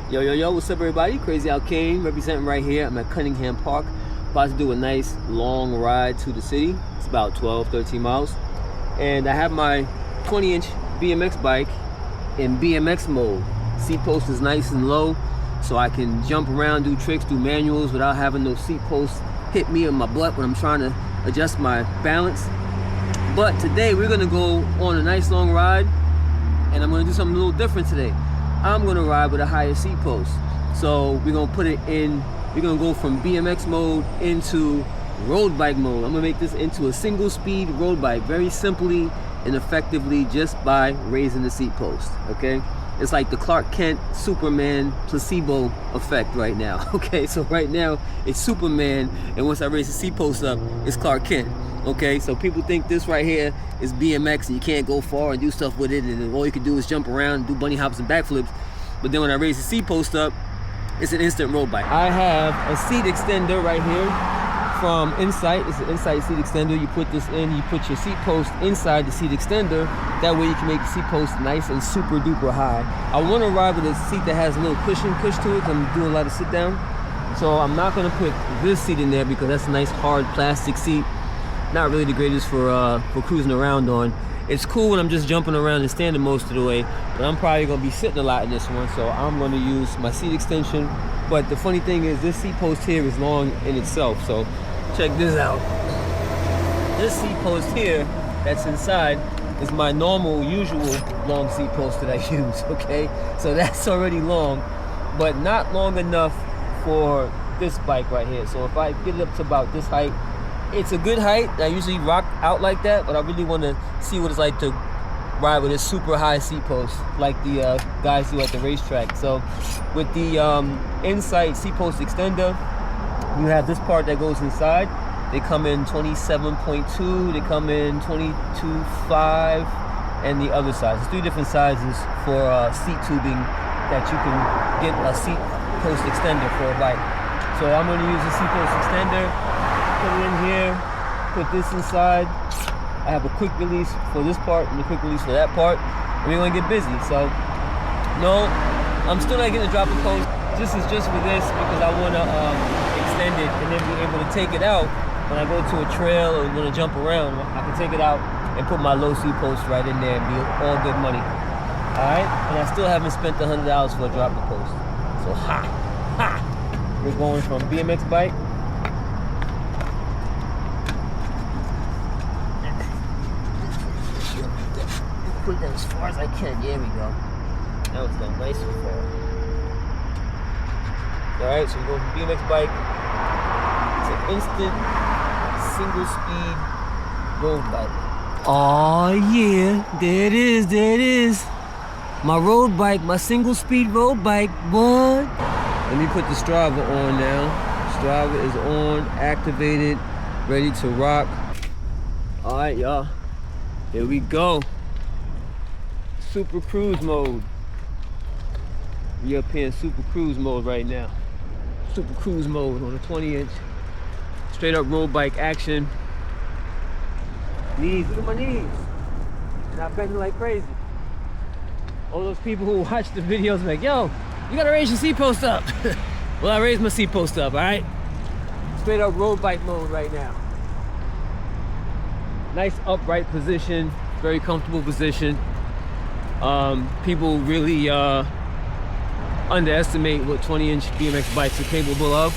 Yo, yo, yo, what's up everybody? Crazy Al Kane representing right here. I'm at Cunningham Park, about to do a nice long ride to the city. It's about 12, 13 miles. And I have my 20-inch BMX bike in BMX mode. Seat post is nice and low, so I can jump around, do tricks, do manuals without having those seat posts hit me in my butt when I'm trying to adjust my balance. But today we're gonna go on a nice long ride, and I'm gonna do something a little different today. I'm gonna ride with a higher seat post. So we're gonna put it in, we're gonna go from BMX mode into road bike mode. I'm gonna make this into a single speed road bike, very simply and effectively, just by raising the seat post, okay? It's like the Clark Kent Superman placebo effect right now, okay? So right now it's Superman, and once I raise the seat post up, it's Clark Kent. Okay, so people think this right here is BMX and you can't go far and do stuff with it, and all you can do is jump around, do bunny hops and backflips. But then when I raise the seat post up, it's an instant road bike. I have a seat extender right here from Insight. It's an Insight seat extender. You put this in, you put your seat post inside the seat extender. That way you can make the seat post nice and super duper high. I want to ride with a seat that has a little push to it, because I'm doing a lot of sit down. So I'm not going to put this seat in there because that's a nice hard plastic seat. Not really the greatest for cruising around on. It's cool when I'm just jumping around and standing most of the way, but I'm probably gonna be sitting a lot in this one, so I'm gonna use my seat extension. But the funny thing is, this seat post here is long in itself, so check this out. This seat post here that's inside is my normal, usual long seat post that I use, okay? So that's already long, but not long enough for this bike right here. So if I get it up to about this height, it's a good height. I usually rock out like that, but I really want to see what it's like to ride with a super high seat post like the guys do at the racetrack. So with the Insight seat post extender, you have this part that goes inside. They come in 27.2, they come in 22.5, and the other size. There's 3 different sizes for seat tubing that you can get a seat post extender for a bike. So I'm going to use the seat post extender. Put it in here, put this inside. I have a quick release for this part and a quick release for that part, and we're gonna get busy. So no, I'm still not getting a drop and post. This is just for this because I want to extend it and then be able to take it out when I go to a trail or want to jump around. I can take it out and put my low seat post right in there and be all good money. All right, and I still haven't spent $100 for a drop and post. So we're going from BMX bike put that as far as I can. There we go. Now it's going nice and far. Alright, so we're going from BMX bike. It's an instant single speed road bike. Oh yeah, there it is, there it is. My road bike, my single speed road bike, what? Let me put the Strava on now. Strava is on, activated, ready to rock. Alright y'all, here we go. Super cruise mode. We up here in super cruise mode right now. Super cruise mode on a 20-inch. Straight up road bike action. Knees, look at my knees. Not bending like crazy. All those people who watch the videos like, yo, you gotta raise your seat post up. Well, I raised my seat post up, all right? Straight up road bike mode right now. Nice upright position, very comfortable position. People really underestimate what 20-inch BMX bikes are capable of,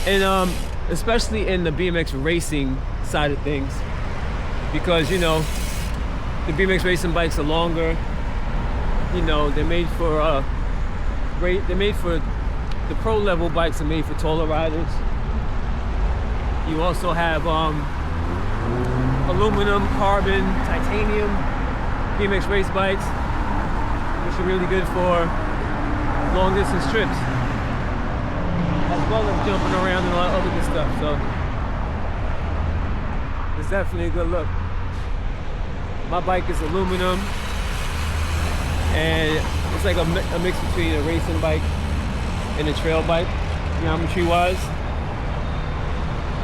and especially in the BMX racing side of things, because you know the BMX racing bikes are longer. You know, they're made for the pro level bikes are made for taller riders. You also have aluminum, carbon, titanium BMX race bikes, which are really good for long distance trips, as well as jumping around and a lot of other good stuff. So it's definitely a good look. My bike is aluminum, and it's like a mix between a racing bike and a trail bike, geometry wise.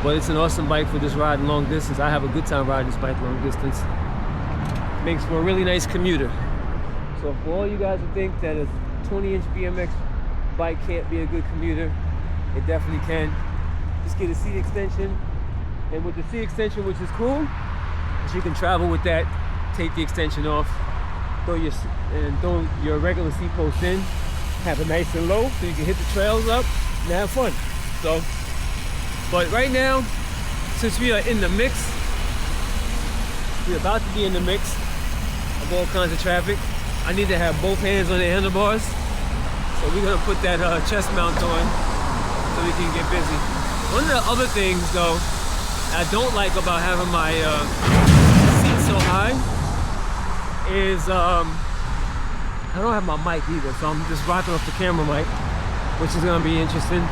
But it's an awesome bike for just riding long distance. I have a good time riding this bike long distance. Makes for a really nice commuter. So for all you guys who think that a 20-inch BMX bike can't be a good commuter, it definitely can. Just get a seat extension, and with the seat extension, which is cool, is you can travel with that. Take the extension off, throw your regular seat post in, have it nice and low so you can hit the trails up and have fun. So, but right now, since we are in the mix, we're about to be in the mix of all kinds of traffic, I need to have both hands on the handlebars. So we're gonna put that chest mount on so we can get busy. One of the other things though, I don't like about having my seat so high is I don't have my mic either, so I'm just rocking off the camera mic, which is gonna be interesting.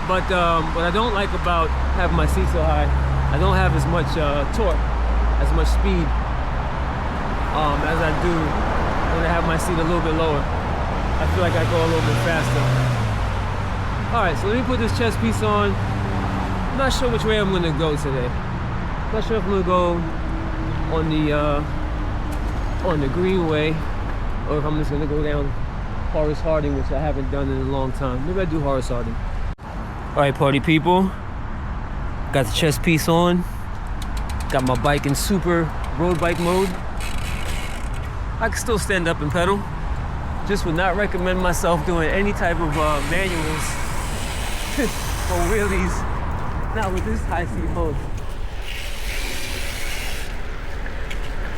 But what I don't like about having my seat so high, I don't have as much torque, as much speed as I do when I have my seat a little bit lower. I feel like I go a little bit faster. All right, so let me put this chest piece on. I'm not sure which way I'm gonna go today. I'm not sure if I'm gonna go on the Greenway, or if I'm just gonna go down Horace Harding, which I haven't done in a long time. Maybe I do Horace Harding. All right, party people. Got the chest piece on. Got my bike in super road bike mode. I can still stand up and pedal. Just would not recommend myself doing any type of manuals or wheelies. Not with this high seat post.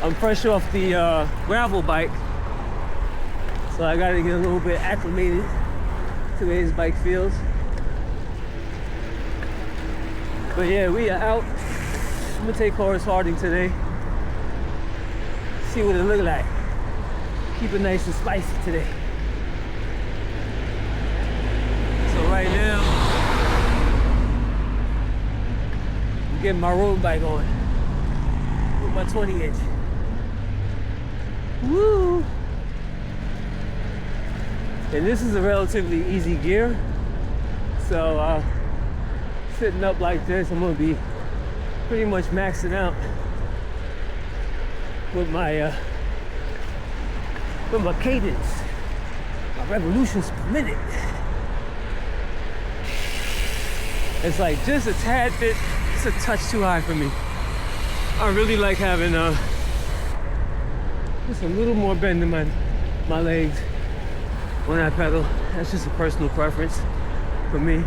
I'm fresh off the gravel bike, so I gotta get a little bit acclimated to the way this bike feels. But yeah, we are out. I'm gonna take Horace Harding today. See what it look like. Keep it nice and spicy today. So right now, I'm getting my road bike on with my 20-inch. Woo! And this is a relatively easy gear. So sitting up like this, I'm gonna be pretty much maxing out with my cadence, my revolutions per minute. It's like just a tad bit, it's a touch too high for me. I really like having just a little more bend in my legs when I pedal. That's just a personal preference for me.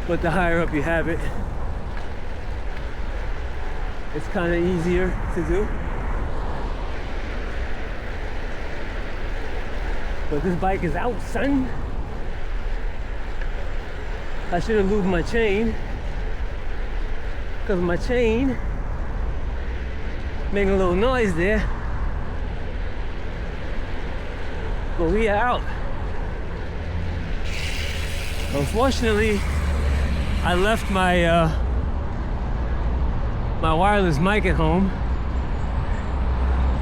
But the higher up you have it, it's kind of easier to do. But this bike is out, son. I should have lubed my chain, because my chain making a little noise there. But we are out. Unfortunately, I left my my wireless mic at home,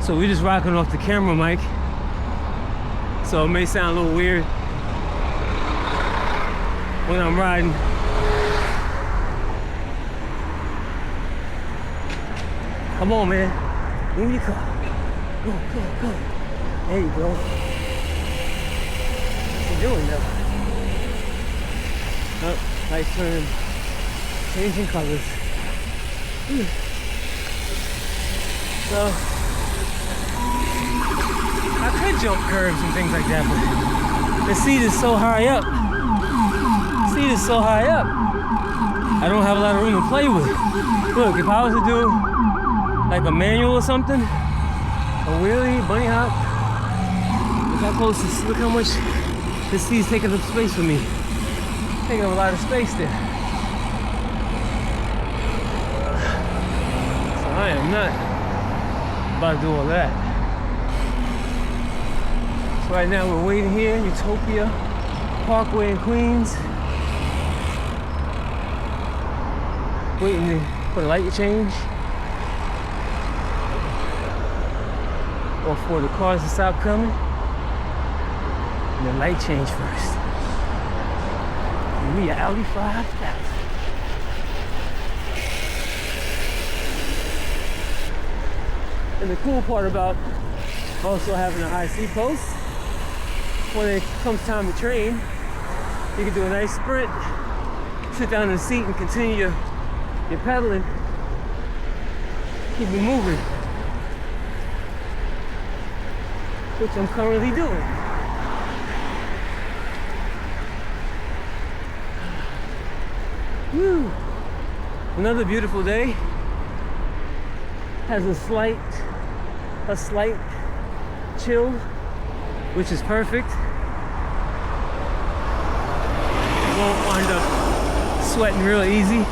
so we're just rocking off the camera mic. So it may sound a little weird when I'm riding. Come on, man. Move your car. Go, go, go. There you go. What you doing now? Oh, nice turn. Changing colors. So, I could jump curves and things like that, but the seat is so high up. The seat is so high up. I don't have a lot of room to play with. Look, if I was to do like a manual or something, a wheelie, bunny hop, look how close this, look how much this seat's taking up space for me. Taking up a lot of space there. So I am not about to do all that. So right now we're waiting here, Utopia Parkway in Queens. Waiting for the light to change. Or for the cars to stop coming. And the light change first. And we are Audi 5000. And the cool part about Also having a high seat post. When it comes time to train, you can do a nice sprint, sit down in the seat and continue your pedaling. Keep it moving. Which I'm currently doing. Woo. Another beautiful day. Has a slight chill, which is perfect. Won't wind up sweating real easy.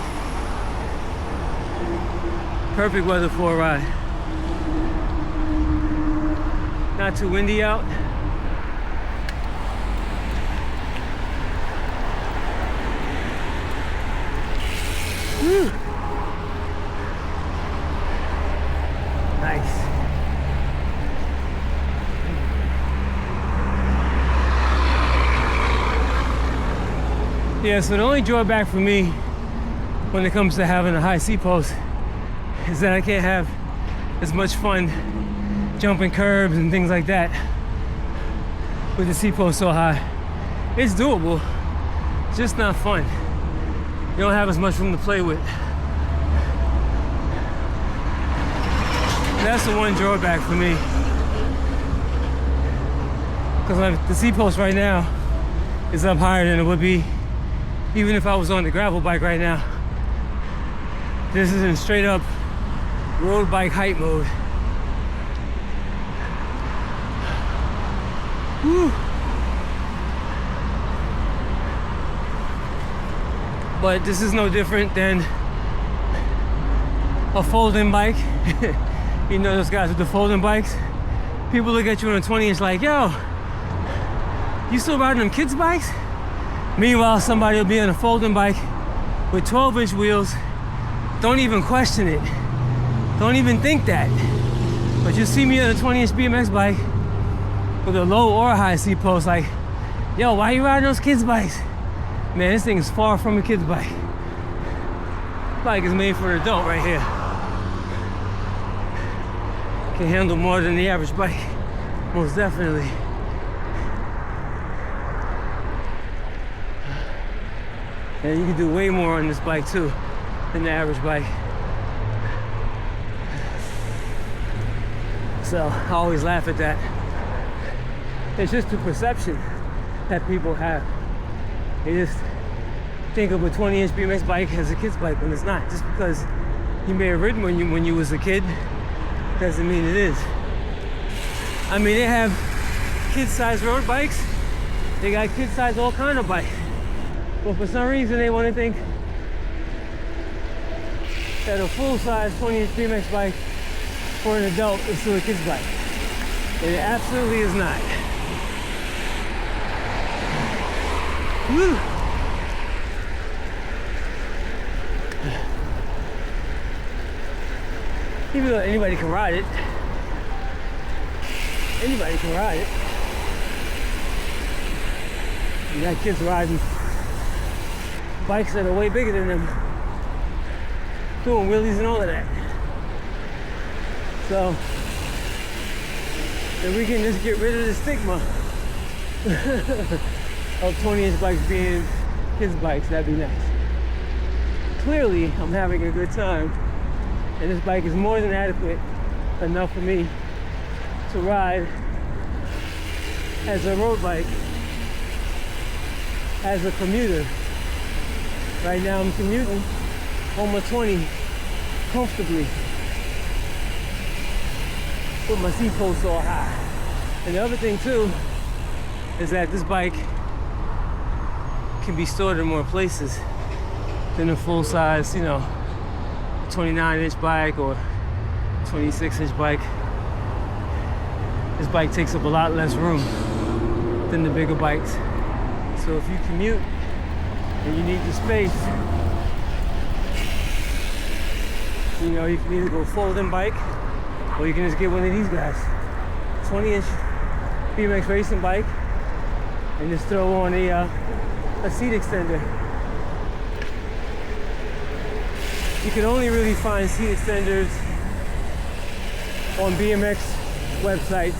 Perfect weather for a ride. Not too windy out. Woo. Nice. Yeah, so the only drawback for me when it comes to having a high seat post is that I can't have as much fun jumping curbs and things like that with the seat post so high. It's doable, it's just not fun. You don't have as much room to play with. That's the one drawback for me. Because the seat post right now is up higher than it would be even if I was on the gravel bike right now. This is in straight up road bike height mode. Whew. But this is no different than a folding bike. You know those guys with the folding bikes? People look at you on a 20-inch like, yo, you still riding them kids' bikes? Meanwhile, somebody will be on a folding bike with 12-inch wheels. Don't even question it. Don't even think that. But you see me on a 20-inch BMX bike with a low or a high seat post, like, yo, why are you riding those kids' bikes? Man, this thing is far from a kid's bike. Bike is made for an adult right here. Can handle more than the average bike, most definitely. And you can do way more on this bike too than the average bike. So I always laugh at that. It's just the perception that people have. They just think of a 20-inch BMX bike as a kid's bike when it's not. Just because you may have ridden when you was a kid doesn't mean it is. I mean, they have kid-sized road bikes. They got kid-sized all kind of bikes. But for some reason, they want to think that a full-size 20-inch BMX bike for an adult is still a kid's bike. And it absolutely is not. Woo. Even though anybody can ride it. Anybody can ride it. You got kids riding bikes that are way bigger than them, doing wheelies and all of that. So, if we can just get rid of the stigma of 20-inch bikes being kids' bikes, that'd be nice. Clearly, I'm having a good time, and this bike is more than adequate enough for me to ride as a road bike, as a commuter. Right now I'm commuting on my 20 comfortably with my seat post all high. And the other thing too is that this bike can be stored in more places than a full-size, 29-inch bike or 26-inch bike. This bike takes up a lot less room than the bigger bikes. So if you commute and you need the space, you can either go folding bike or you can just get one of these guys. 20-inch BMX racing bike and just throw on a seat extender. You can only really find seat extenders on BMX websites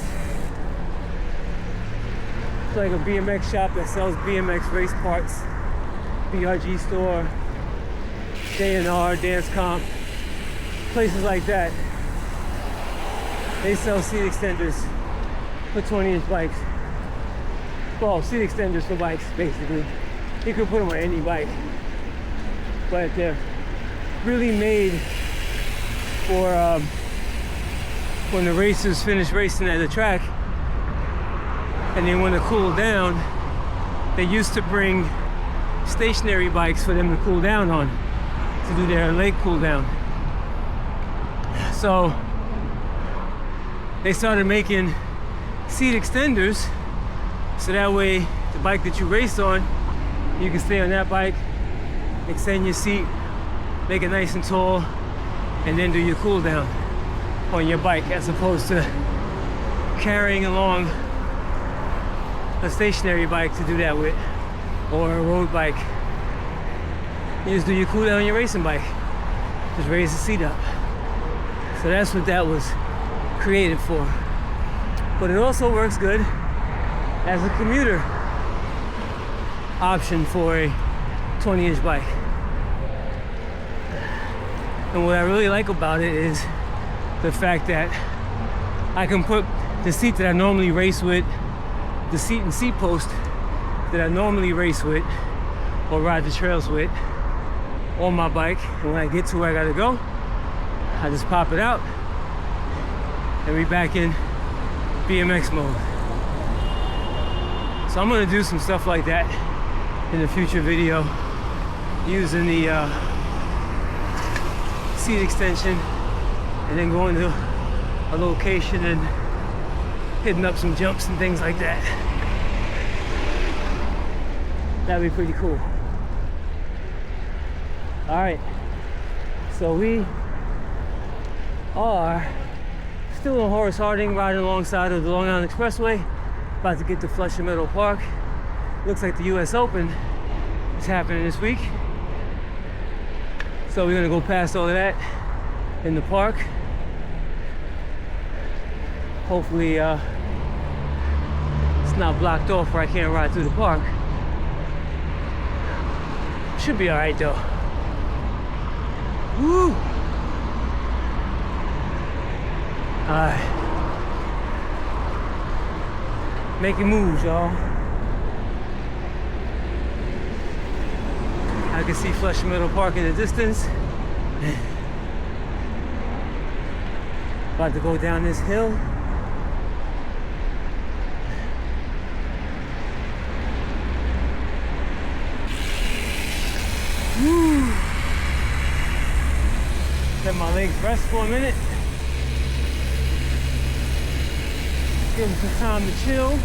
like a BMX shop that sells BMX race parts, BRG store, J&R, Dance Comp, places like that. They sell seat extenders for 20-inch bikes. Well, seat extenders for bikes, basically. You could put them on any bike, but they're really made for when the racers finish racing at the track and they want to cool down. They used to bring stationary bikes for them to cool down on, to do their leg cool down. So they started making seat extenders, so that way the bike that you race on, you can stay on that bike, extend your seat, make it nice and tall, and then do your cool down on your bike, as opposed to carrying along a stationary bike to do that with, or a road bike. You just do your cool down on your racing bike. Just raise the seat up. So that's what that was created for. But it also works good as a commuter option for a 20-inch bike. And what I really like about it is the fact that I can put the seat that I normally race with, the seat and seat post that I normally race with or ride the trails with, on my bike. And when I get to where I gotta go, I just pop it out and be back in BMX mode. So I'm gonna do some stuff like that in a future video, using the seat extension and then going to a location and hitting up some jumps and things like that. That'd be pretty cool. All right, so we are still on Horace Harding, riding alongside of the Long Island Expressway, about to get to Flushing Meadow Park. Looks like the US Open is happening this week. So we're gonna go past all of that in the park. Hopefully it's not blocked off where I can't ride through the park. Should be all right though. Woo! Alright. Making moves, y'all. I can see Flushing Meadow Park in the distance. About to go down this hill. Woo! Let my legs rest for a minute. Give them some time to chill.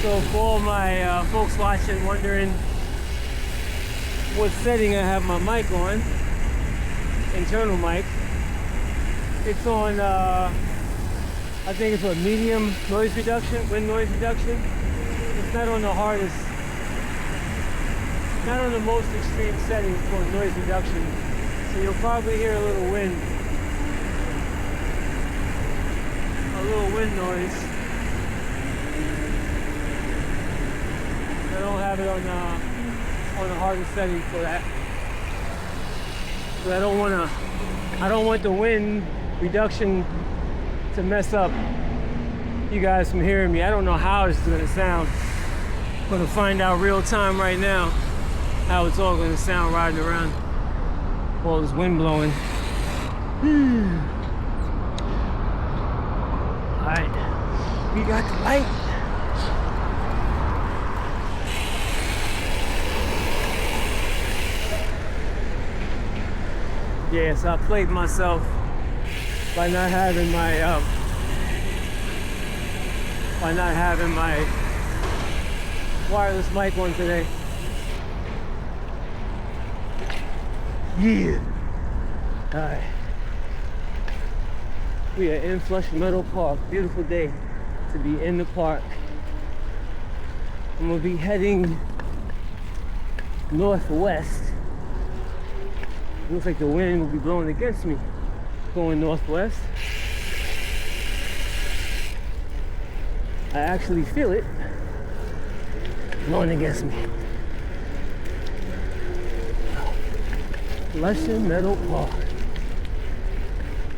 So for all my folks watching, wondering what setting I have my mic on, internal mic, it's on, I think it's a medium noise reduction, wind noise reduction. It's not on the hardest, not on the most extreme setting for noise reduction. So you'll probably hear a little wind noise. I don't have it on the hardest setting for that. So I don't want the wind reduction to mess up you guys from hearing me. I don't know how this is gonna sound. I'm gonna find out real time right now how it's all gonna sound riding around. All this wind blowing. Alright, we got the light. Yes, I played myself by not having my wireless mic on today. Yeah. Alright. We are in Flushing Meadow Park. Beautiful day to be in the park. I'm gonna be heading northwest. Looks like the wind will be blowing against me. going northwest. I actually feel it blowing against me. Lesson Meadow Park.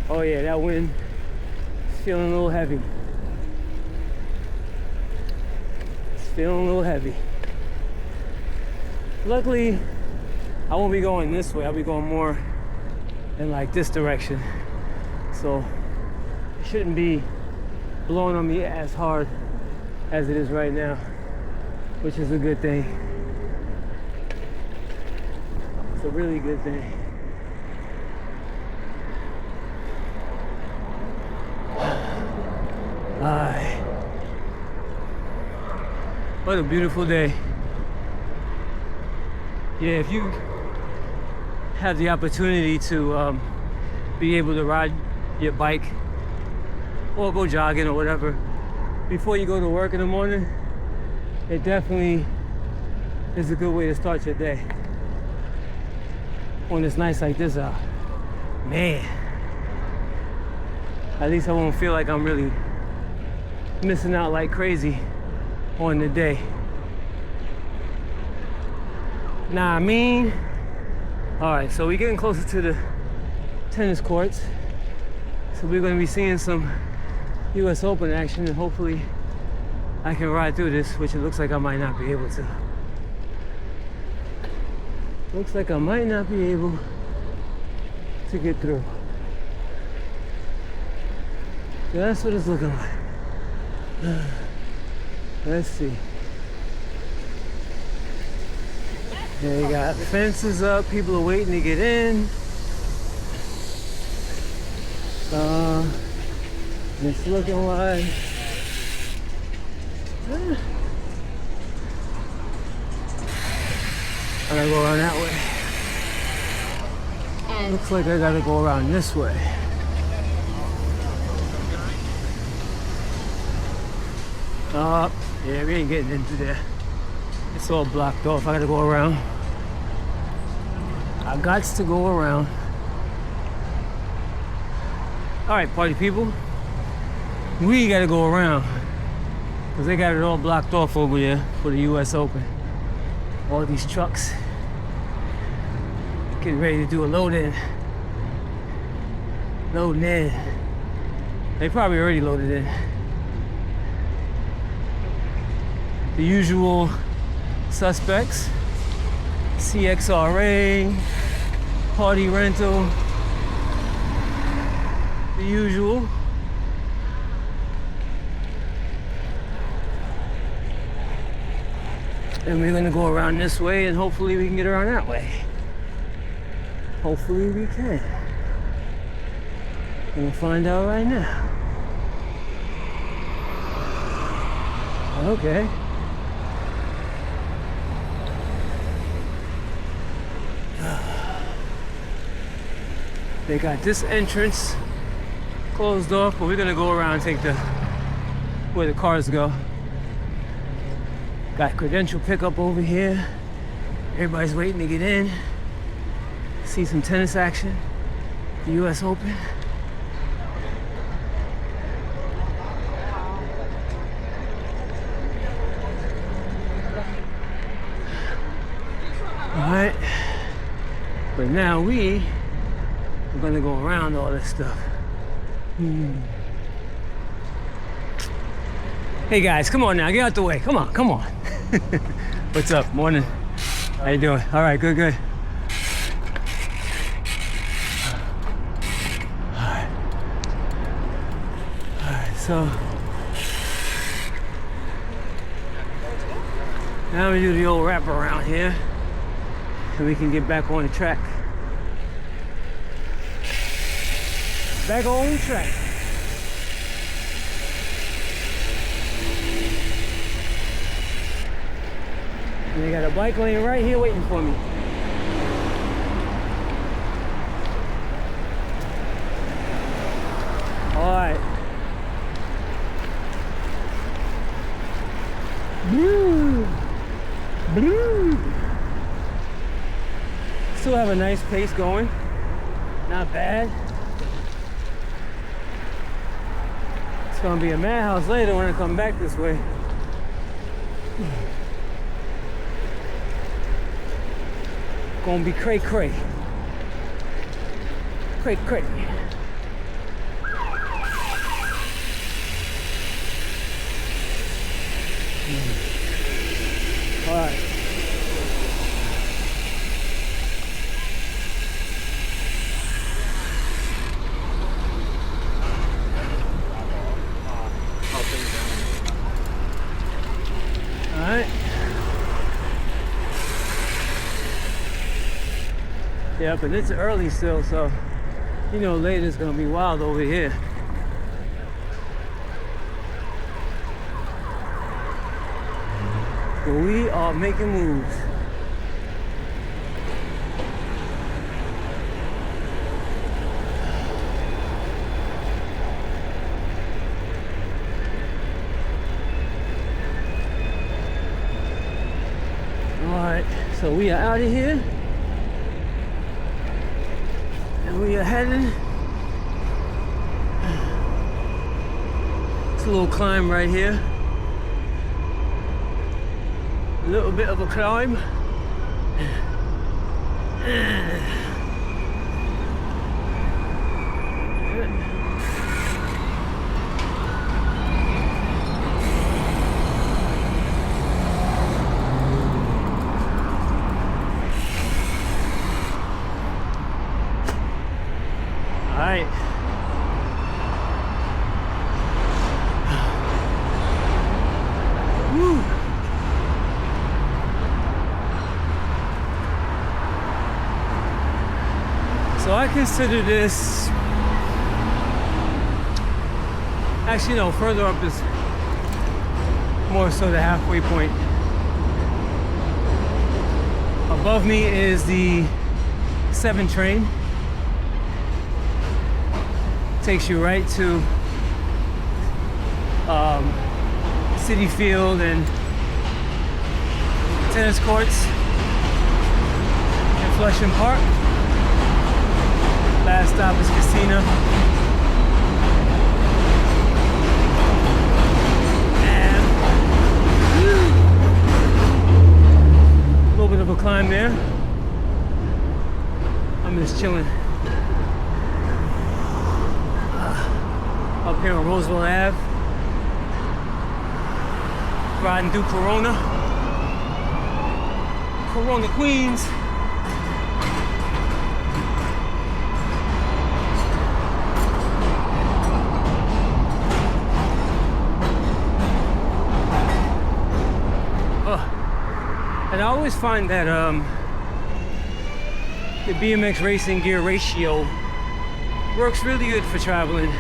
Oh yeah, that wind is feeling a little heavy. It's feeling a little heavy. Luckily, I won't be going this way. I'll be going more in like this direction. So it shouldn't be blowing on me as hard as it is right now, which is a good thing. It's a really good thing. Alright. What a beautiful day. Yeah, if you have the opportunity to be able to ride your bike or go jogging or whatever before you go to work in the morning, it definitely is a good way to start your day when it's nice like this out. Man, at least I won't feel like I'm really missing out like crazy on the day. Nah, I mean, all right, so we're getting closer to the tennis courts. So we're gonna be seeing some US Open action, and hopefully I can ride through this, which it looks like I might not be able to. Looks like I might not be able to get through. So that's what it's looking like. Let's see. They got fences up, people are waiting to get in. It's looking like I gotta go around that way. Looks like I gotta go around this way. Yeah, we ain't getting into there. It's all blocked off. I gotta go around. I got to go around. All right, party people. We gotta go around because they got it all blocked off over there for the US Open. All these trucks getting ready to do a load in. Loading in. They probably already loaded in. The usual suspects. CXRA, party rental, the usual. And we're gonna go around this way and hopefully we can get around that way. Hopefully we can. We'll find out right now. Okay. They got this entrance closed off, but we're gonna go around and take where the cars go. Got credential pickup over here. Everybody's waiting to get in. See some tennis action. The US Open. Alright. But now we're gonna go around all this stuff. Hey guys, come on now, get out the way. Come on, come on. What's up? Morning. How you doing? All right, good, good. All right, so now we do the old wrap around here, and we can get back on the track. Back on track. And they got a bike lane right here waiting for me. All right. Blue. Blue. Still have a nice pace going. Not bad. gonna be a madhouse later when I come back this way. Gonna be cray cray. Cray cray. All right. Alright. Yeah, but it's early still, so you know later it's gonna be wild over here. But we are making moves. Alright, so we are out of here. And we are heading. It's a little climb right here. A little bit of a climb. All right. Woo. So I consider this, actually no, further up is more so the halfway point. Above me is the 7 train. Takes you right to City Field and tennis courts in Flushing Park. Last stop is Casino. And a little bit of a climb there. I'm just chilling. Up here on Roosevelt Ave. Riding through Corona, Queens. And I always find that the BMX racing gear ratio works really good for traveling,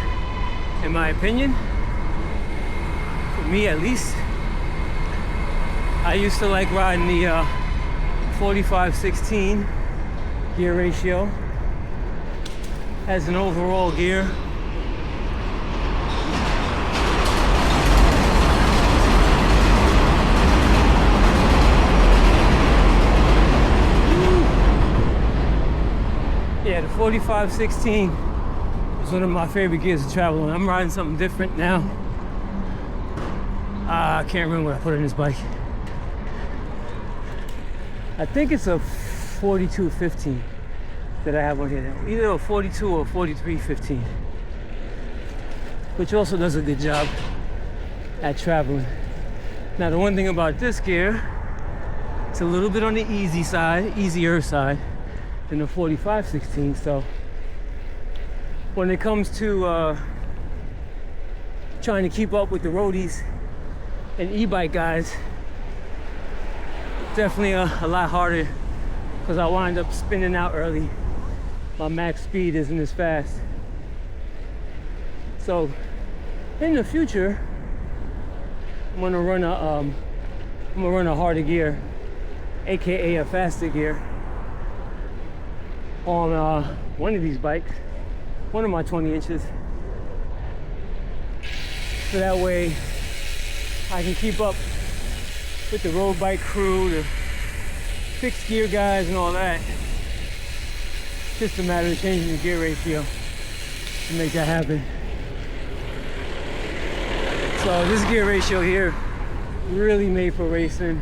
in my opinion. For me, at least. I used to like riding the 45-16 gear ratio as an overall gear. Yeah, the 45-16 was one of my favorite gears to travel on. I'm riding something different now. I can't remember what I put on this bike. I think it's a 42-15 that I have on here. Either a 42 or 43-15, which also does a good job at traveling. Now, the one thing about this gear, it's a little bit on the easier side than the 45-16. So when it comes to trying to keep up with the roadies and e-bike guys, definitely a lot harder because I wind up spinning out early. My max speed isn't as fast. So in the future, I'm gonna run a harder gear, aka a faster gear, on one of these bikes, one of my 20 inches. So that way I can keep up with the road bike crew, the fixed gear guys and all that. Just a matter of changing the gear ratio to make that happen. So this gear ratio here, really made for racing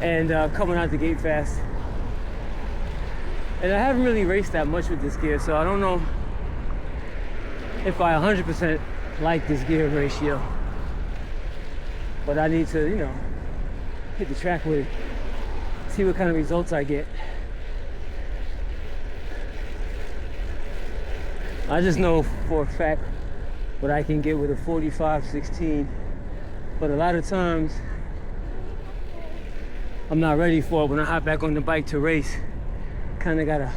and coming out the gate fast. And I haven't really raced that much with this gear, so I don't know if I 100% like this gear ratio. But I need to, you know, hit the track with it, see what kind of results I get. I just know for a fact what I can get with a 45-16, but a lot of times I'm not ready for it when I hop back on the bike to race. Kind of gotta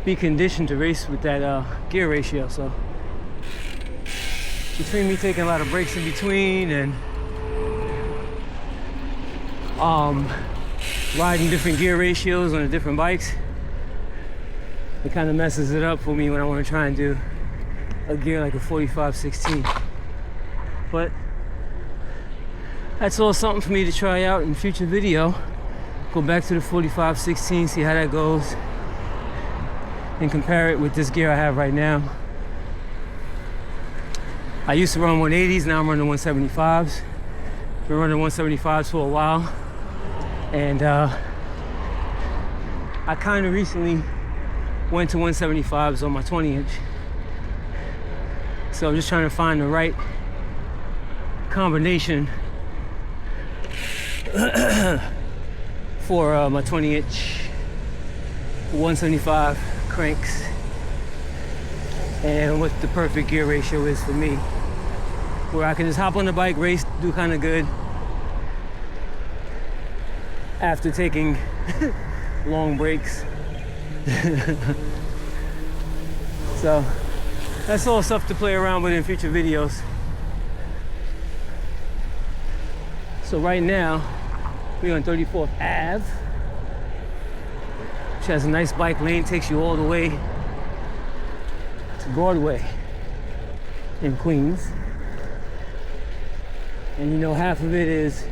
be conditioned to race with that gear ratio. So between me taking a lot of breaks in between and riding different gear ratios on the different bikes, it kind of messes it up for me when I want to try and do a gear like a 45-16. But that's all something for me to try out in future video. Go back to the 45-16, see how that goes, and compare it with this gear I have right now. I used to run 180s, now I'm running 175s. Been running 175s for a while, and I kind of recently went to 175s on my 20-inch. So I'm just trying to find the right combination for my 20-inch 175 cranks, and what the perfect gear ratio is for me, where I can just hop on the bike, race, do kind of good after taking long breaks. So that's all stuff to play around with in future videos. So right now we're on 34th Ave, which has a nice bike lane, takes you all the way to Broadway in Queens. And you know, half of it is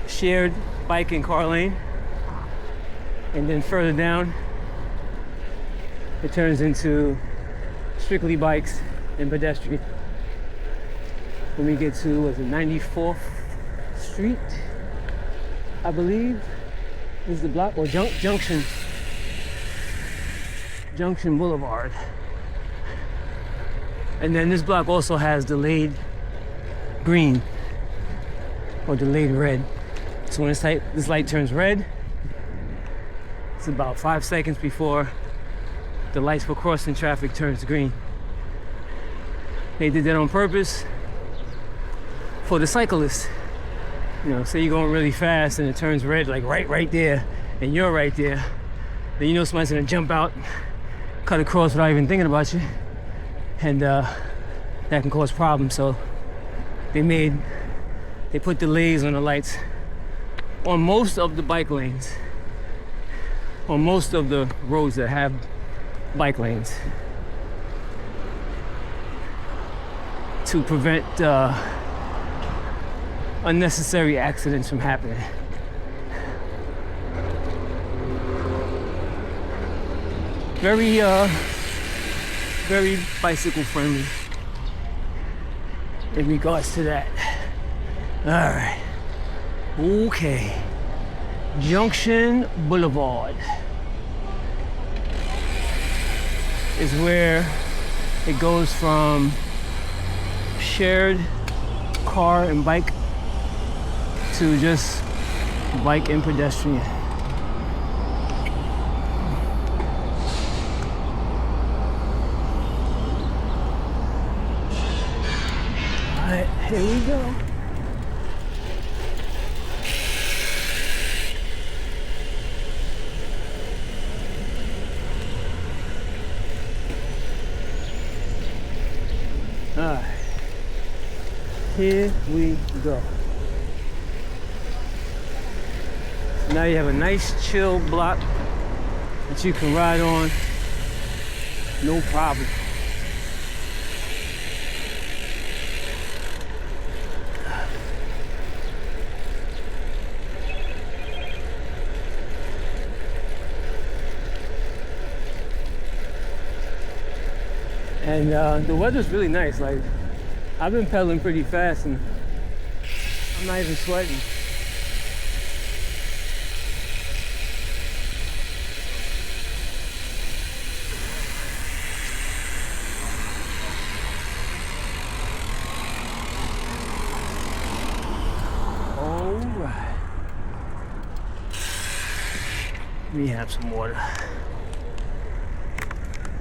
shared bike and car lane, and then further down it turns into strictly bikes and pedestrian. When we get to, was it 94th Street, I believe is the block, or Junction Boulevard. And then this block also has delayed green or delayed red. So when this light turns red, it's about 5 seconds before the lights for crossing traffic turns green. They did that on purpose for the cyclists. You know, say you're going really fast and it turns red, like right there, and you're right there, then you know somebody's gonna jump out, cut across without even thinking about you, and that can cause problems. So they put delays on the lights on most of the bike lanes, on most of the roads that have bike lanes, to prevent unnecessary accidents from happening. Very bicycle friendly in regards to that. All right, okay, Junction Boulevard is where it goes from shared car and bike to just bike and pedestrian. All right, here we go. All right, here we go. Now you have a nice chill block that you can ride on, no problem. And the weather's really nice. Like, I've been pedaling pretty fast and I'm not even sweating. All right. Let me have some water.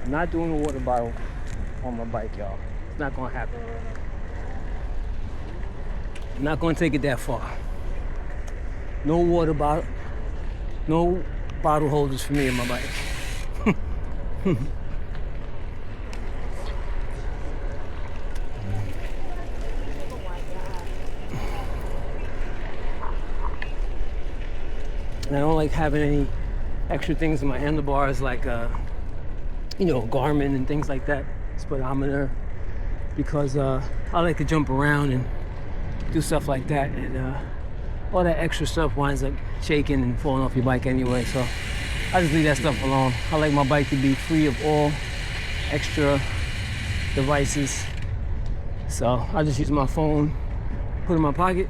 I'm not doing a water bottle on my bike, y'all. It's not gonna happen. I'm not gonna take it that far. No water bottle, no bottle holders for me on my bike. And I don't like having any extra things in my handlebars like you know, Garmin and things like that, speedometer, because I like to jump around and do stuff like that, and all that extra stuff winds up shaking and falling off your bike anyway, so I just leave that stuff alone. I like my bike to be free of all extra devices, so I just use my phone, put it in my pocket,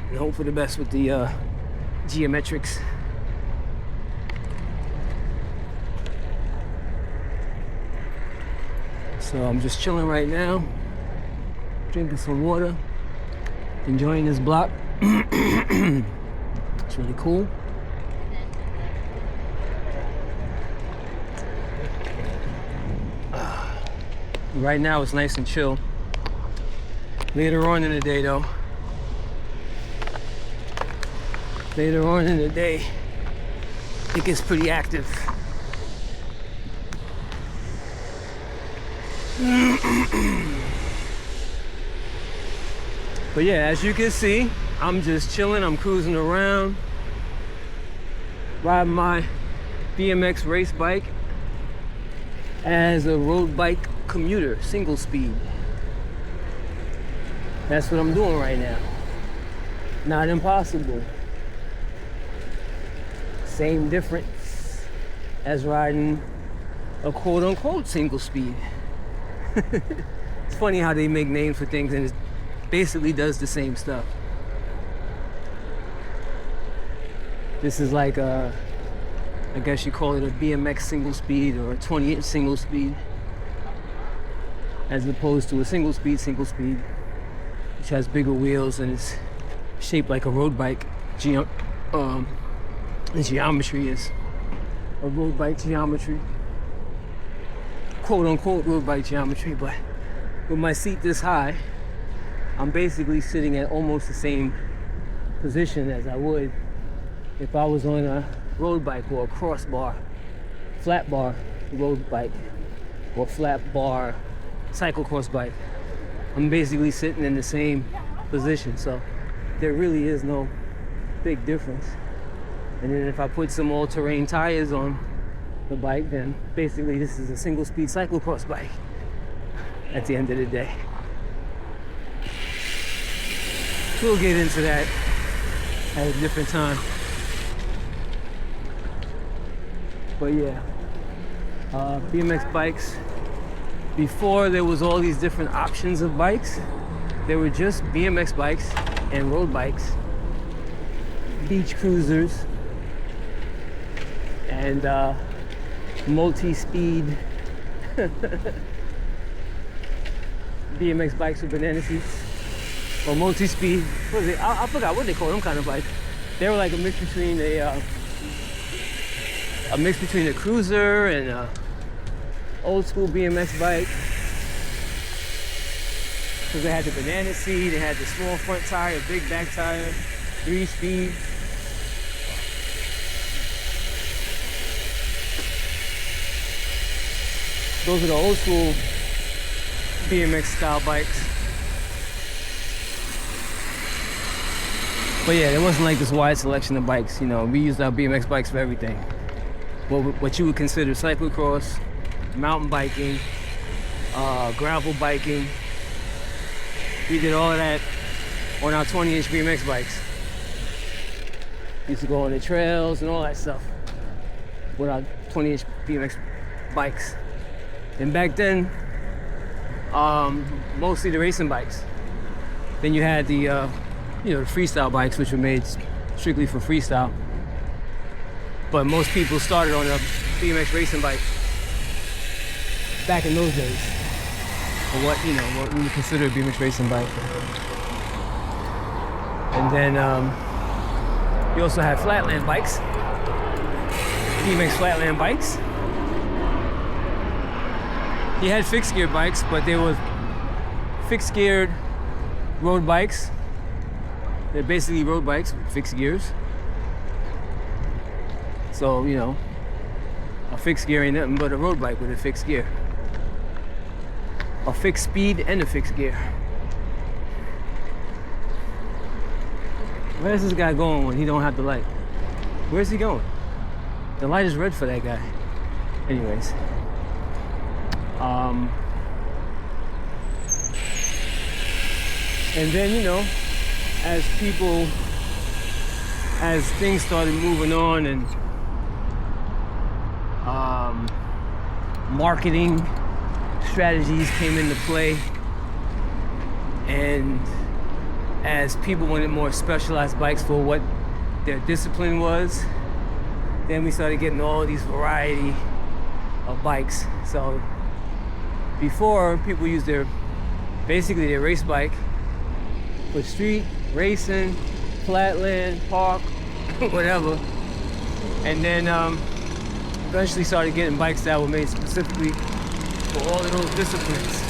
and hope for the best with the geometrics. So I'm just chilling right now, drinking some water, enjoying this block. It's really cool. Right now it's nice and chill. Later on in the day though, it gets pretty active. But yeah, as you can see, I'm just chilling, I'm cruising around, riding my BMX race bike as a road bike commuter, single speed. That's what I'm doing right now. Not impossible. Same difference as riding a quote-unquote single speed. It's funny how they make names for things and it basically does the same stuff. This is like I guess you call it a BMX single speed or a 20-inch single speed, as opposed to a single speed, which has bigger wheels and it's shaped like a road bike. The geometry is a road bike geometry. Quote-unquote road bike geometry, but with my seat this high, I'm basically sitting at almost the same position as I would if I was on a road bike or a crossbar, flat bar road bike, or flat bar cyclocross bike. I'm basically sitting in the same position, so there really is no big difference. And then if I put some all-terrain tires on the bike, then basically this is a single speed cyclocross bike at the end of the day. We'll get into that at a different time. But yeah, BMX bikes, before there was all these different options of bikes, there were just BMX bikes and road bikes, beach cruisers, and multi-speed BMX bikes with banana seats, or multi-speed. What is it? I forgot what they call them kind of bikes. They were like a mix between a cruiser and a old school BMX bike. Because they had the banana seat, they had the small front tire, big back tire, 3-speed. Those are the old school BMX style bikes. But yeah, there wasn't like this wide selection of bikes. You know, we used our BMX bikes for everything. What you would consider cyclocross, mountain biking, gravel biking. We did all of that on our 20-inch BMX bikes. Used to go on the trails and all that stuff with our 20-inch BMX bikes. And back then, Mostly the racing bikes. Then you had the the freestyle bikes, which were made strictly for freestyle. But most people started on a BMX racing bike back in those days. Or what we would consider a BMX racing bike. And then you also had flatland bikes, BMX flatland bikes. You had fixed gear bikes, but they were fixed geared road bikes. They're basically road bikes with fixed gears. So, a fixed gear ain't nothing but a road bike with a fixed gear. A fixed speed and a fixed gear. Where's this guy going when he don't have the light? Where's he going? The light is red for that guy. Anyways. And then, as things started moving on and marketing strategies came into play, and as people wanted more specialized bikes for what their discipline was, then we started getting all these variety of bikes. So before, people used their race bike for street racing, flatland, park, whatever. And then eventually started getting bikes that were made specifically for all of those disciplines.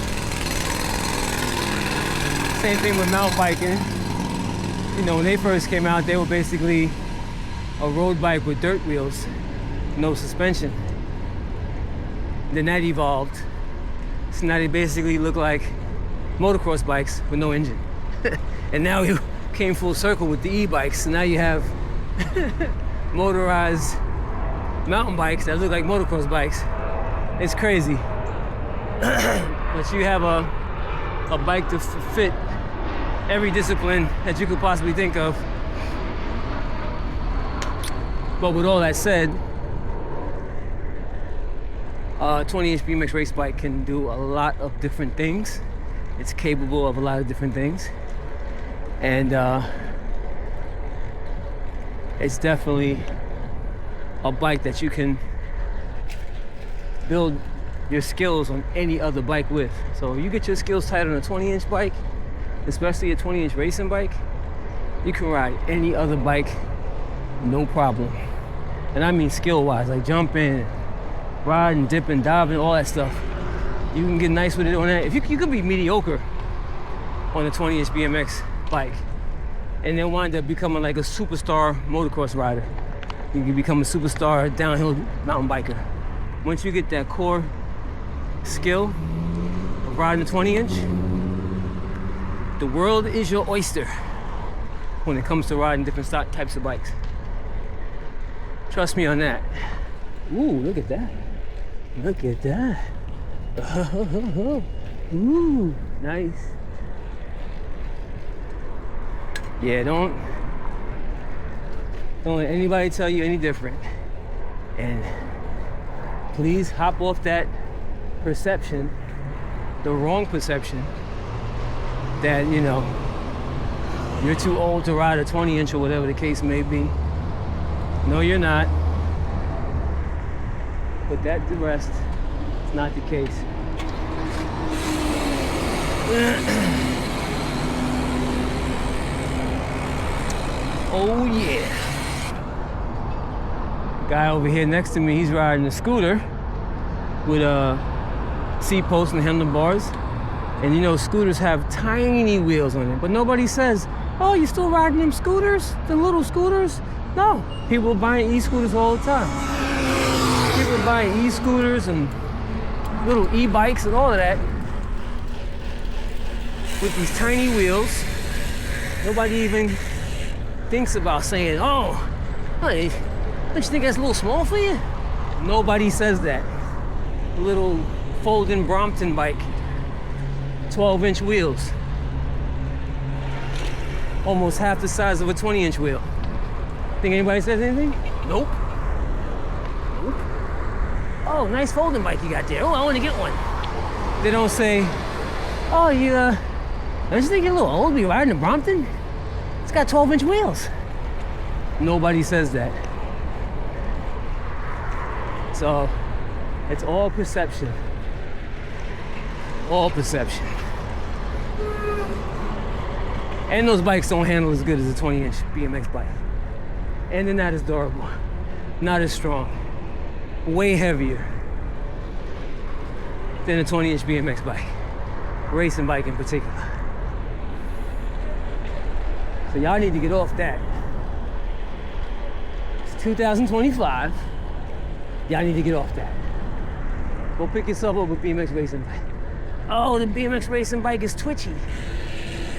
Same thing with mountain biking. When they first came out, they were basically a road bike with dirt wheels, no suspension. Then that evolved. So now they basically look like motocross bikes with no engine. And now we came full circle with the e-bikes. So now you have motorized mountain bikes that look like motocross bikes. It's crazy. But you have a bike to fit every discipline that you could possibly think of. But with all that said, a 20-inch BMX race bike can do a lot of different things. It's capable of a lot of different things. And it's definitely a bike that you can build your skills on any other bike with. So you get your skills tight on a 20-inch bike, especially a 20-inch racing bike, you can ride any other bike, no problem. And I mean skill-wise, like jumping, riding, dipping, diving, all that stuff. You can get nice with it on that. If you could be mediocre on a 20-inch BMX bike and then wind up becoming like a superstar motocross rider. You can become a superstar downhill mountain biker. Once you get that core skill of riding a 20-inch, the world is your oyster when it comes to riding different types of bikes. Trust me on that. Ooh, look at that. Look at that. Ooh, nice. Yeah, don't let anybody tell you any different. And please hop off that perception, the wrong perception, that you're too old to ride a 20-inch or whatever the case may be. No, you're not. Put that to rest. It's not the case. Oh yeah. The guy over here next to me, he's riding a scooter with a seat post and handlebars. And scooters have tiny wheels on it, but nobody says, oh, you still riding them scooters? The little scooters? No, people are buying e-scooters all the time. People are buying e-scooters and little e-bikes and all of that with these tiny wheels. Nobody even thinks about saying, oh, honey, don't you think that's a little small for you? Nobody says that. Little folding Brompton bike, 12-inch wheels. Almost half the size of a 20-inch wheel. Think anybody says anything? Nope. Nope. Oh, nice folding bike you got there. Oh, I want to get one. They don't say, Oh, don't you think you're a little old to be riding a Brompton? It's got 12-inch wheels. Nobody says that. So, it's all perception. All perception. And those bikes don't handle as good as a 20-inch BMX bike. And they're not as durable, not as strong, way heavier than a 20-inch BMX bike, racing bike in particular. So y'all need to get off that. It's 2025. Y'all need to get off that. Go pick yourself up a BMX racing bike. Oh, the BMX racing bike is twitchy.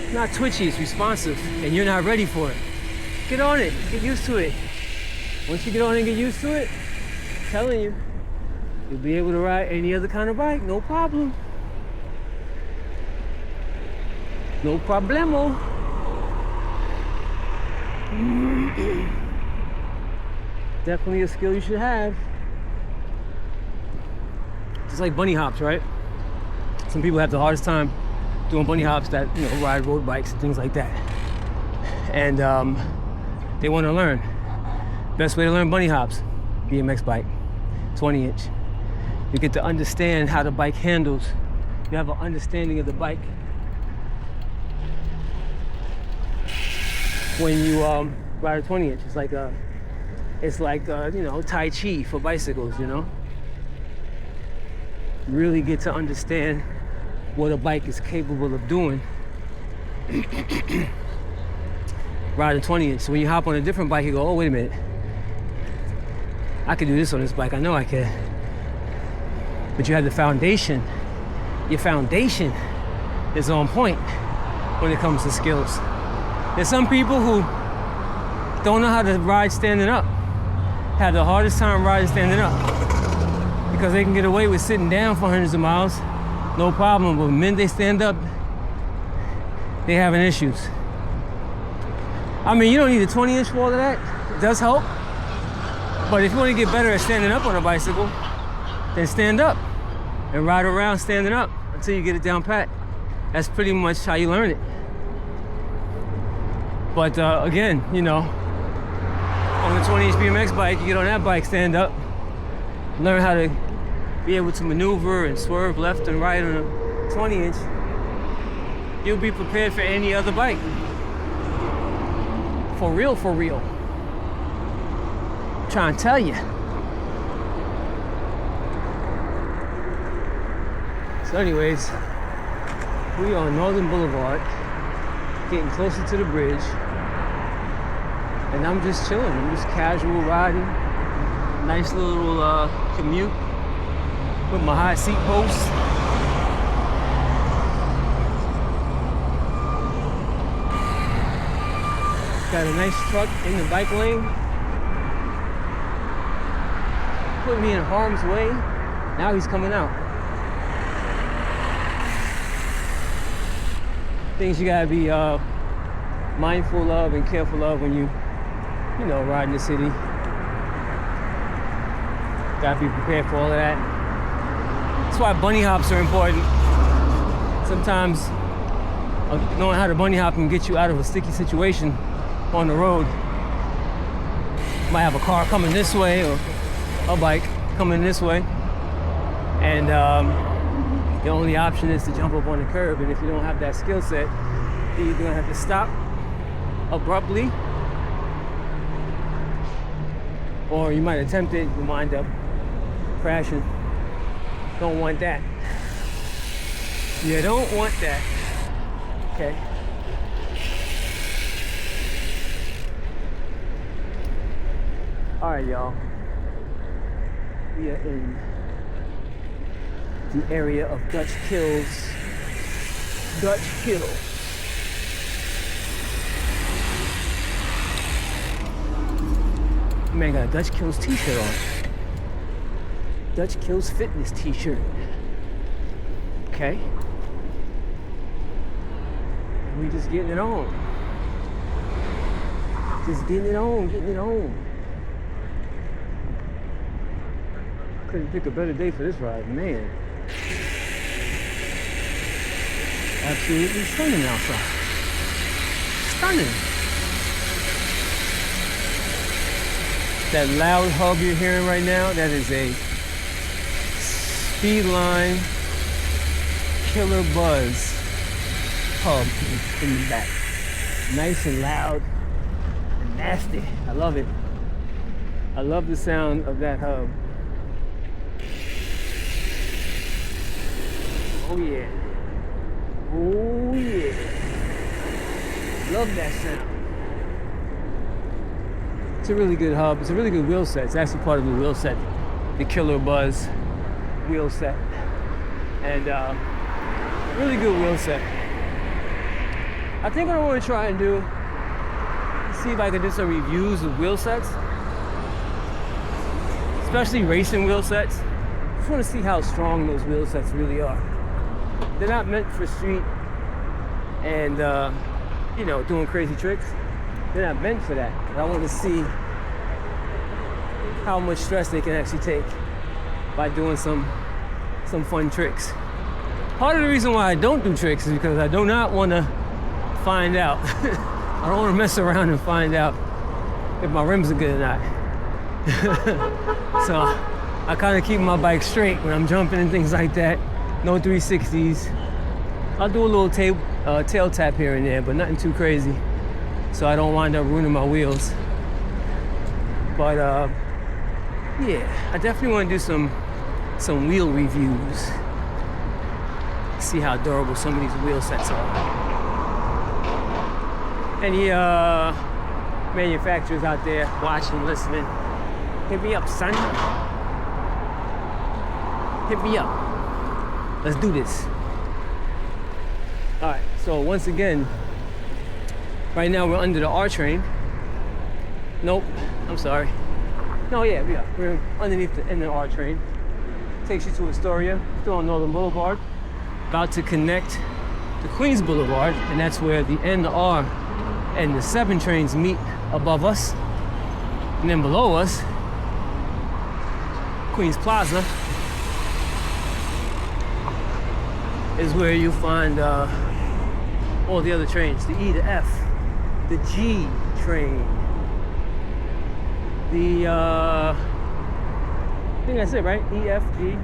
It's not twitchy, it's responsive, and you're not ready for it. Get on it, get used to it. Once you get on it and get used to it, I'm telling you, you'll be able to ride any other kind of bike, no problem. No problemo. Definitely a skill you should have. Just like bunny hops, right? Some people have the hardest time doing bunny hops that, ride road bikes and things like that. And they want to learn. Best way to learn bunny hops, BMX bike, 20-inch. You get to understand how the bike handles. You have an understanding of the bike. When you ride a 20-inch, it's like Tai Chi for bicycles, Really get to understand what a bike is capable of doing. Riding 20-inch. So when you hop on a different bike, you go, oh, wait a minute. I can do this on this bike. I know I can. But you have the foundation. Your foundation is on point when it comes to skills. There's some people who don't know how to ride standing up. Have the hardest time riding standing up. Because they can get away with sitting down for hundreds of miles. No problem. But the minute they stand up, they're having issues. I mean, you don't need a 20-inch for all of that. It does help. But if you want to get better at standing up on a bicycle, then stand up and ride around standing up until you get it down pat. That's pretty much how you learn it. But again, on a 20-inch BMX bike, you get on that bike, stand up, learn how to be able to maneuver and swerve left and right on a 20-inch. You'll be prepared for any other bike. For real, for real. I'm trying to tell you. So anyways, we are on Northern Boulevard, getting closer to the bridge. And I'm just chilling, I'm just casual riding. Nice little commute with my high seat post. Got a nice truck in the bike lane. Put me in harm's way. Now he's coming out. Things you gotta be mindful of and careful of when you ride in the city. Gotta be prepared for all of that. That's why bunny hops are important. Sometimes knowing how to bunny hop can get you out of a sticky situation on the road. You might have a car coming this way or a bike coming this way. And the only option is to jump up on the curb. And if you don't have that skill set, you're gonna have to stop abruptly, or you might attempt it and wind up crashing. Don't want that. You don't want that. Okay. All right, y'all. We are in the area of Dutch Kills. Dutch Kills. Man got a Dutch Kills t-shirt on. Dutch Kills Fitness t-shirt. Okay. And we just getting it on. Just getting it on, getting it on. Couldn't pick a better day for this ride, man. absolutely stunning outside. Stunning. That loud hub you're hearing right now, that is a Speedline Killer Buzz hub in the back. Nice and loud and nasty. I love it. I love the sound of that hub. Oh yeah. Oh yeah. Love that sound. It's a really good hub. It's a really good wheel set. It's actually part of the wheel set, the Killer Buzz wheel set. And really good wheel set. I think what I want to try and do is see if I can do some reviews of wheel sets, especially racing wheel sets. I just want to see how strong those wheel sets really are. They're not meant for street and you know, doing crazy tricks. They're not meant for that. But I want to see how much stress they can actually take by doing some fun tricks. Part of the reason why I don't do tricks is because I do not want to find out. I don't want to mess around and find out if my rims are good or not. So I kind of keep my bike straight when I'm jumping and things like that. No 360s. I'll do a little tail tap here and there, but nothing too crazy, so I don't wind up ruining my wheels. But yeah, I definitely want to do some wheel reviews. See how durable some of these wheel sets are. Any manufacturers out there watching, listening, hit me up, son. Hit me up. Let's do this. All right, so once again, right now we're under the R train. Nope, I'm sorry. No, yeah, we are. We're underneath the R train. Takes you to Astoria, still on Northern Boulevard. About to connect to Queens Boulevard, and that's where the N, the R, and the 7 trains meet above us. And then below us, Queens Plaza is where you find all the other trains, the E, the F, the G train, the, I think that's it, right? E, F, G.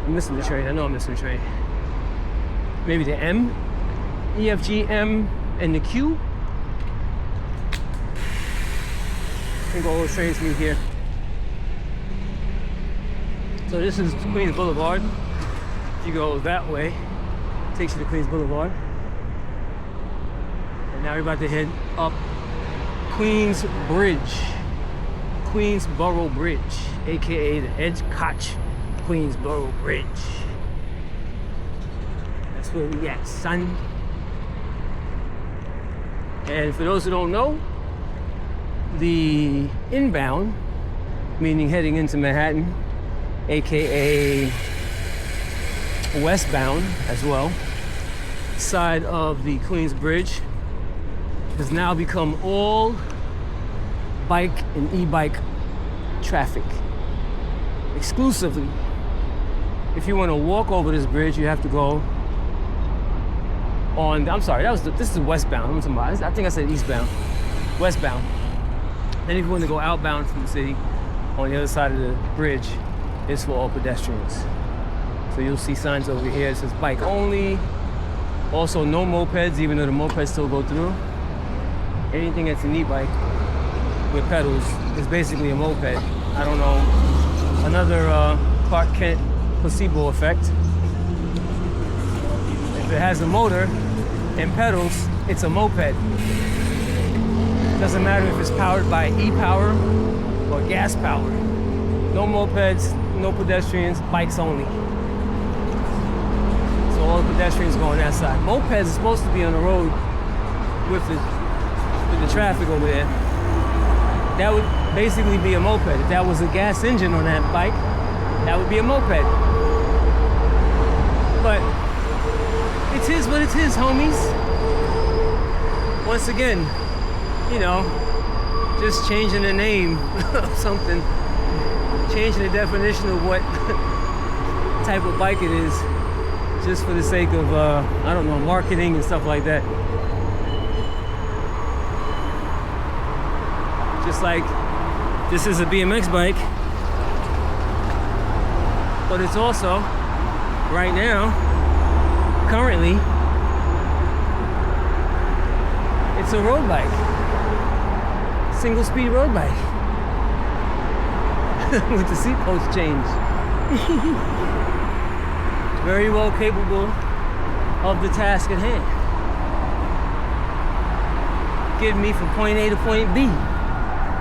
I'm missing the train, I know I'm missing the train. Maybe the M, E, F, G, M, and the Q. I think all those trains meet here. So this is Queens Boulevard. If you go that way, it takes you to Queens Boulevard. And now we're about to head up Queens Bridge, Queensboro Bridge, aka the Edgecotch Queensboro Bridge. That's where we at, son. And for those who don't know, the inbound, meaning heading into Manhattan, aka westbound as well, side of the Queens Bridge has now become all bike and e-bike traffic exclusively. If you want to walk over this bridge, you have to go on, I'm sorry, this is westbound. I'm talking about, I think I said eastbound, westbound. Then if you want to go outbound from the city, on the other side of the bridge, it's for all pedestrians. So you'll see signs over here that says bike only. Also no mopeds, even though the mopeds still go through. Anything that's an e-bike with pedals is basically a moped. I don't know, another Clark Kent placebo effect. If it has a motor and pedals, it's a moped. Doesn't matter if it's powered by e-power or gas power. No mopeds, no pedestrians, bikes only. So all the pedestrians go on that side. Mopeds are supposed to be on the road with the traffic over there. That would basically be a moped. If that was a gas engine on that bike, that would be a moped. But it is what it is, homies. Once again, you know, just changing the name of something, changing the definition of what type of bike it is, just for the sake of, I don't know, marketing and stuff like that. Just like this is a BMX bike, but it's also, right now, currently, it's a road bike. Single speed road bike. With the seat post change. Very well capable of the task at hand. Getting me from point A to point B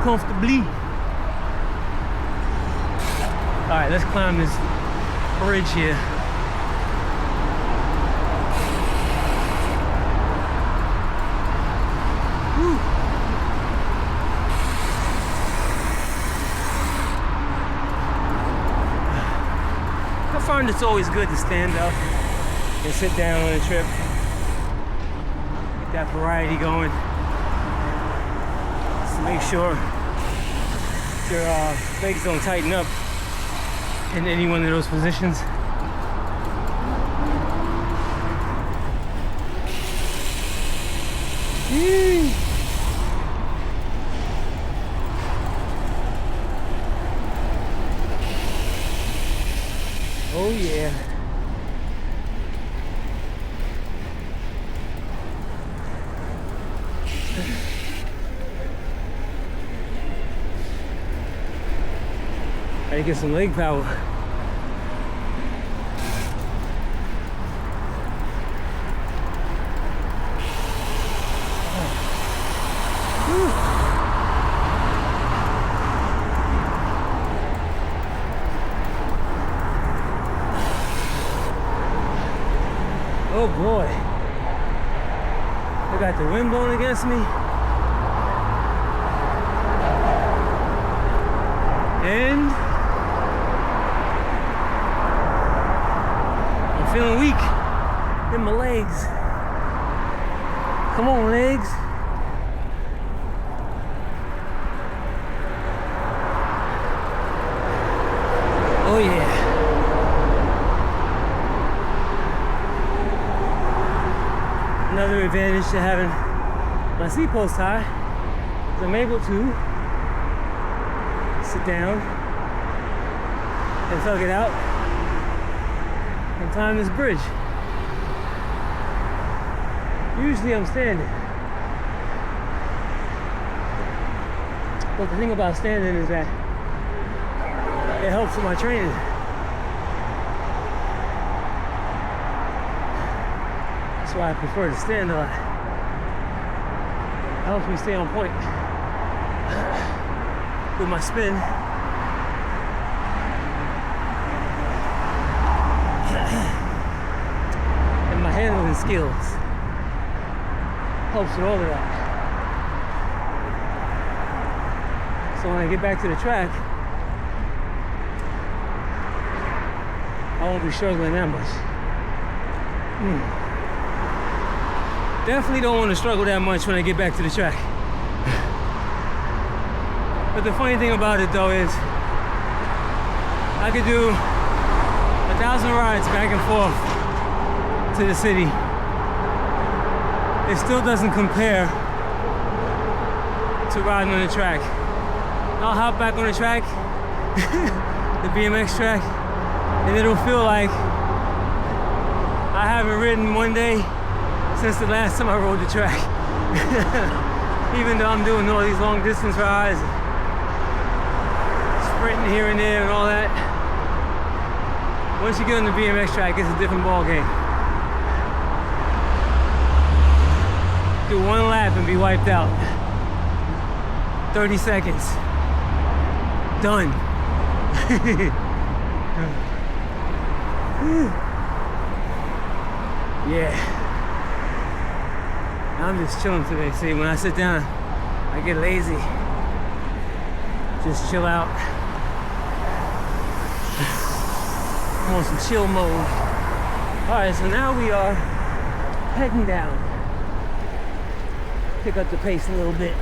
comfortably. Alright, let's climb this bridge here. Whew. I find it's always good to stand up and sit down on a trip. Get that variety going. Just make sure your legs don't tighten up in any one of those positions. Yee. Oh yeah. I get some leg power. Oh boy, I got the wind blowing against me. And I'm feeling weak in my legs. Come on, legs. Oh yeah. Another advantage to having my seat post high is I'm able to sit down and tug it out and climb this bridge. Usually I'm standing, but the thing about standing is that it helps with my training. That's why I prefer to stand a lot. It helps me stay on point with my spin. And my handling skills. Helps with all of that. So when I get back to the track, I won't be struggling that much. Definitely don't want to struggle that much when I get back to the track. But the funny thing about it though is I could do 1,000 rides back and forth to the city. It still doesn't compare to riding on the track. I'll hop back on the track, the BMX track, and it'll feel like I haven't ridden one day since the last time I rode the track. Even though I'm doing all these long distance rides, sprinting here and there and all that, once you get on the BMX track, it's a different ball game. Do one lap and be wiped out. 30 seconds. Done. Yeah. I'm just chilling today. See, when I sit down, I get lazy. Just chill out. I'm on some chill mode. Alright, so now we are heading down. Pick up the pace a little bit.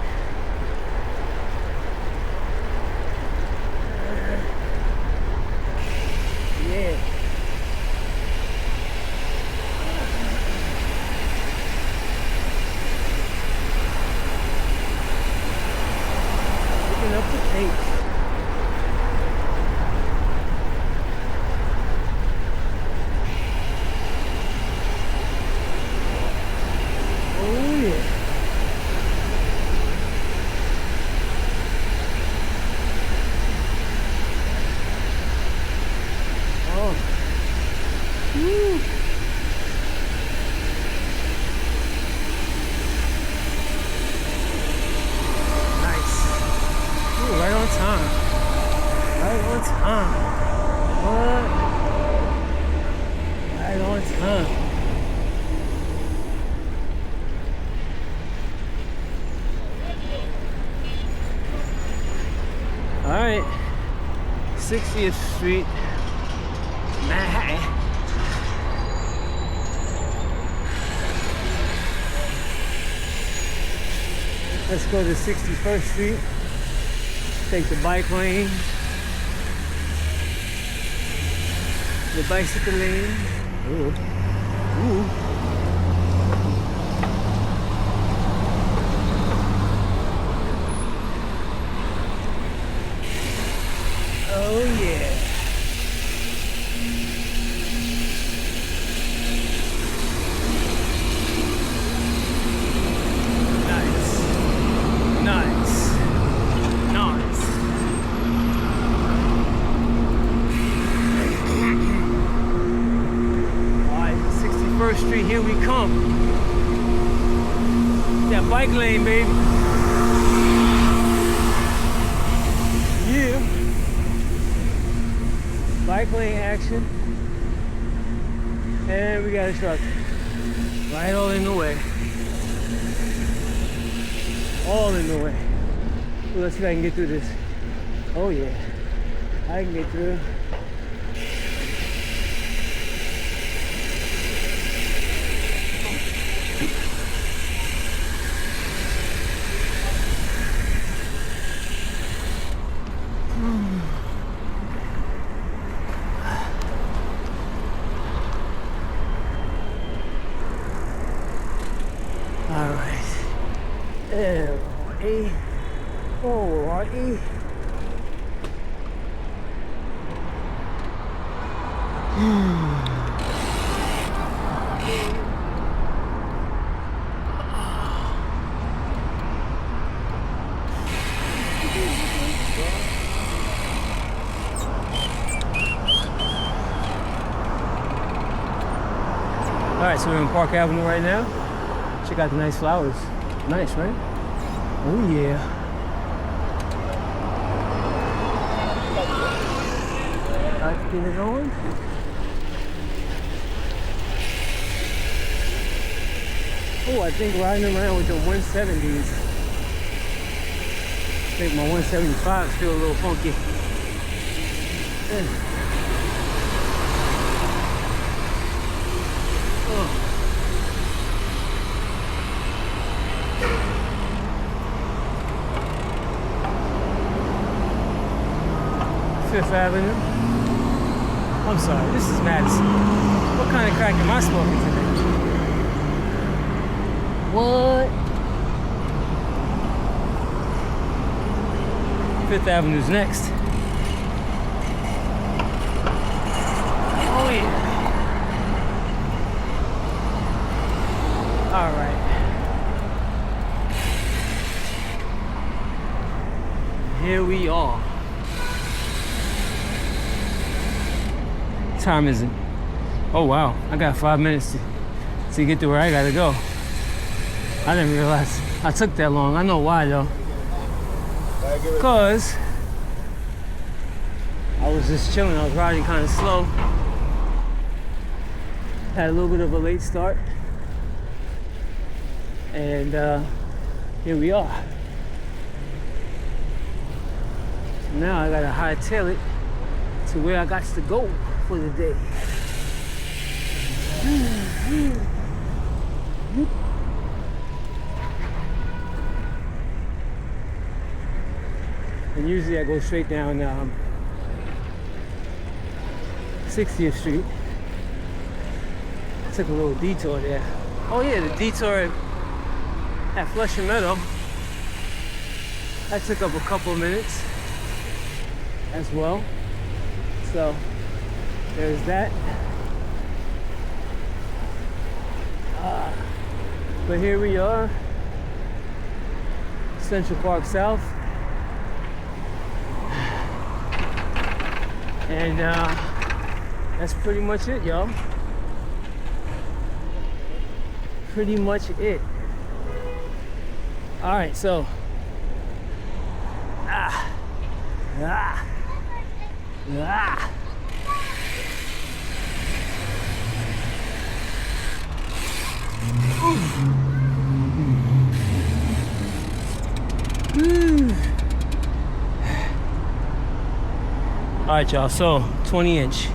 Yeah. 60th Street, Manhattan. Let's go to 61st Street. Take the bike lane, the bicycle lane. Ooh. Ooh. Oh yeah. Nice. Nice. Nice. Alright, 61st Street, here we come. That bike lane, baby. Yeah. Bike lane action. And we got a truck. Right all in the way. All in the way. Well, let's see if I can get through this. Oh yeah. I can get through. L-A-O-R-E. Alright, so we're on Park Avenue right now. Check out the nice flowers. Nice, right? Oh yeah. Let's get it on. Oh, I think riding around with the 170s. I think my 175s feel a little funky. Yeah. Fifth Avenue. I'm sorry, this is Madison. What kind of crack am I smoking today? What? Fifth Avenue's next. Oh yeah. All right. Here we are. What time is it? Oh wow, I got 5 minutes to get to where I gotta go. I didn't realize I took that long. I know why though. Cause I was just chilling. I was riding kind of slow. Had a little bit of a late start. And here we are. So now I gotta hightail it to where I got to go for the day. And usually I go straight down 60th Street. Took a little detour there. Oh yeah, the detour at Flushing Meadow. That took up a couple of minutes as well. So there's that. But here we are, Central Park South. And that's pretty much it, y'all. Pretty much it. All right, so All Alright, y'all, so 20-inch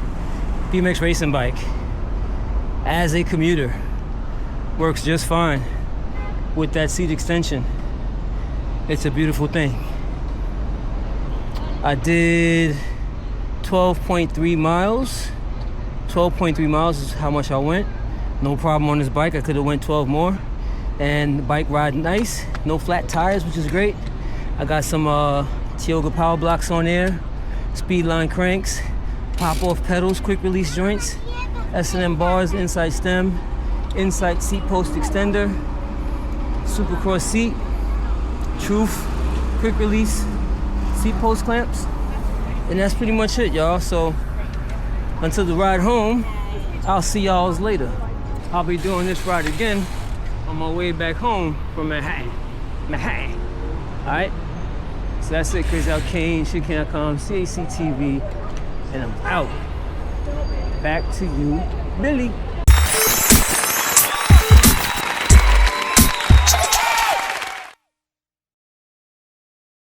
BMX racing bike as a commuter works just fine with that seat extension. It's a beautiful thing. I did 12.3 miles. 12.3 miles is how much I went. No problem on this bike. I could have went 12 more. And the bike ride nice. No flat tires, which is great. I got some Tioga power blocks on there. Speedline cranks. Pop off pedals, quick release joints. S&M bars, inside stem. Inside seat post extender. Supercross seat. Truth. Quick release. Seat post clamps. And that's pretty much it, y'all. So until the ride home, I'll see y'all later. I'll be doing this ride again on my way back home from Manhattan. Alright? So that's it, Crazy Out Kane, Shitcan.com, CAC TV, and I'm out. Back to you, Billy.